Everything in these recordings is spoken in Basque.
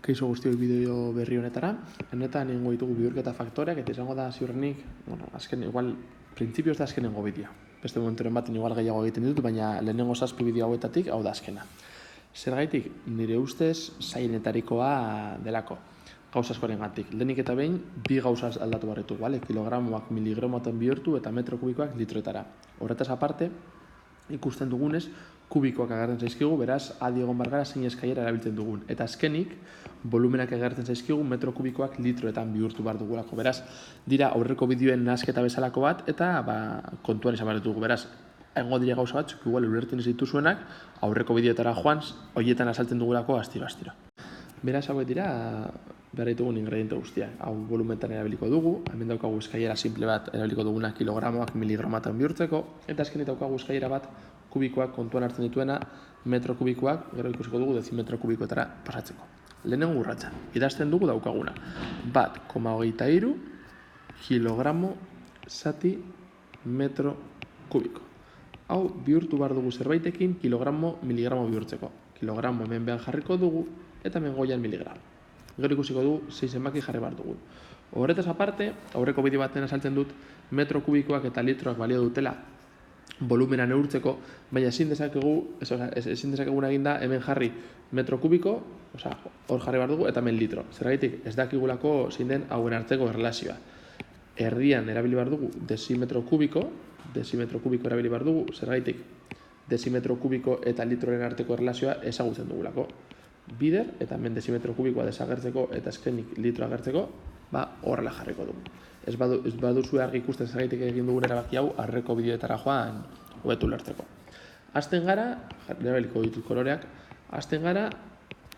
Kaixo guztiok bideo berri honetara. Honetan egingo ditugu bihurketa faktoreak eta izango da ziurrenik, azken igual printzipioz da azkenengo bideo. Beste momenturen baten igual gehiago egiten ditut, baina lehenengo 7 bideo hauetatik hau da azkena. Zergaitik nire ustez zailenetarikoa delako. Gauza askorengatik. Lehenik eta behin bi gauza aldatu barretu, bale? Kilogramoak miligramoetan bihurtu eta metro kubikoak litroetara. Horretaz aparte, ikusten dugunez, kubikoak agertzen zaizkigu, beraz, adi egon bargara zein eskailera erabiltzen dugun. Eta azkenik, volumenak agertzen zaizkigu metro kubikoak litroetan bihurtu behar dugulako. Beraz, dira aurreko bideoen nahasketa bezalako bat, eta kontuan izan behar dugu. Beraz, egongo dira gauza batzuk, igual ulertzen ez dituzuenak, aurreko bideoetara joan, horietan azaltzen dugulako astiro. Beraz, hauek dira, behar ditugun ingrediente guztiak. Hau volumetan erabiliko dugu, hemen daukagu eskailera simple bat erabiliko duguna kilogramoak miligramoetan bihurtzeko, eta azkenik daukagu eskailera bat kubikoak kontuan hartzen dituena, metro kubikoak, gero ikusiko dugu dezimetro kubikoetara pasatzeko. Lehenengo urratsa, idazten dugu daukaguna. 1,23 kilogramo zati metro kubiko. Hau bihurtu behar dugu zerbaitekin kilogramo miligramo bihurtzeko. Kilogramo hemen behan jarriko dugu, eta hemen goian miligramo. Gero ikusiko dugu 6 zenbaki jarri behar dugu. Horretaz aparte, aurreko bideo baten azaltzen dut, metro kubikoak eta litroak balio dutela volumena neurtzeko, baina ezin dezakeguna eginda hemen jarri metro kubiko, hor jarri behar dugu, eta hemen litro. Zergatik ez dakigulako zein den hauen arteko erlazioa. Erdian erabili behar dugu dezimetro kubiko erabili behar dugu, zergatik dezimetro kubiko eta litroren arteko erlazioa ezagutzen dugulako. Bider, eta hemen dezimetro kubikoa desagertzeko eta azkenik litro agertzeko, horrela jarriko dugu. Ez baduzu argi ikusten zergaitik egin dugun erabaki hau, aurreko bideoetara joan hobeto ulertzeko. Hasten gara, erabiliko ditut koloreak, hasten gara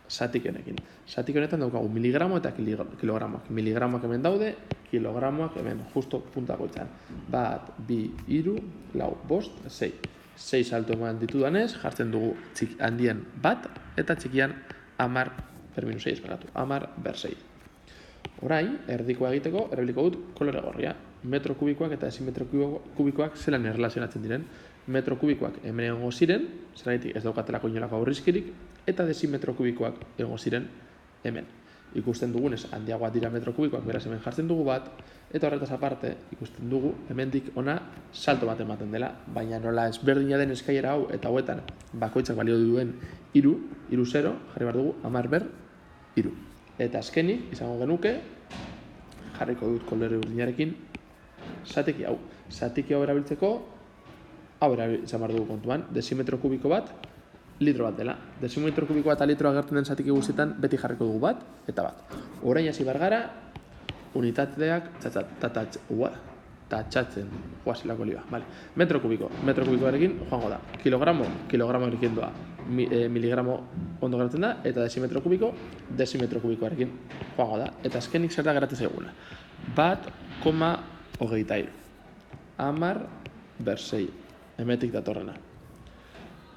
zatikenekin. Zatik honetan daukagu miligramo eta kilogramoak. Miligramoak hemen daude, kilogramoak hemen, justo puntakoitzan. 1, 2, 3, 4, 5, 6. 6 salto eman ditudanez, jartzen dugu handien 1 eta txikian 10/6. Orain, erdikoa egiteko, erabiliko dut kolore gorria. Metro kubikoak eta dezimetro kubikoak zelan erlazionatzen diren. Metro kubikoak hemen egongo ziren, zergatik ez daukatelako inolako aurrizkirik, eta dezimetro kubikoak egongo ziren hemen. Ikusten dugunez, handiagoak dira metro kubikoak, beraz hemen jartzen dugu 1, eta horretaz aparte, ikusten dugu, hemendik ona salto bat ematen dela, baina nola ezberdina den eskailera hau, eta hauetan bakoitzak balio duen 3, 0, jarri behar dugu 10/3. Eta azkenik, izango genuke, jarriko dut kolore urdinarekin, zatiki hau. Zatiki hau erabiltzeko, hau erabiltzen behar dugu kontuan, dezimetro kubiko bat, litro bat dela. Dezimetro kubikoa eta litro agertzen den zatiki guztietan beti jarriko dugu 1 eta 1. Orain hasi behar gara, unitateak tatxatzen, guazilako liba. Metro kubikoarekin joango da. Kilogramoarekin doa. Miligramo ondo geratzen da, eta dezimetro kubikoarekin joango da. Eta azkenik zer da geratzen zaiguna. 1,23. 10/6. Hemetik datorrena.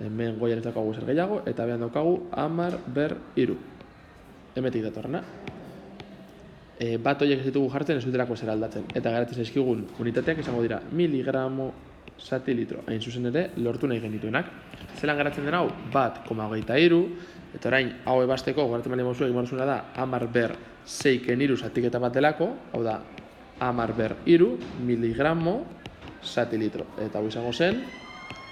Hemen goian ez daukagu zer gehiago, eta behan daukagu 10/3. Hemetik datorrena. Bat horiek ez ditugu jartzen ez dutelako zer aldatzen. Eta geratzen zaizkigun unitateak izango dira miligramo zati litro. Hain zuzen ere, lortu nahi genituenak. Zelan geratzen den hau? 1,23. Eta orain, hau ebasteko, geratzen bali mozua, egin da 10/6 zatiketa bat delako, hau da 10/3 miligramo zati litro. Eta hau izango zen,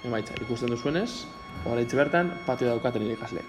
emaitza, ikusten duzuenez, hori bertan, patio daukaten nire ikasleek.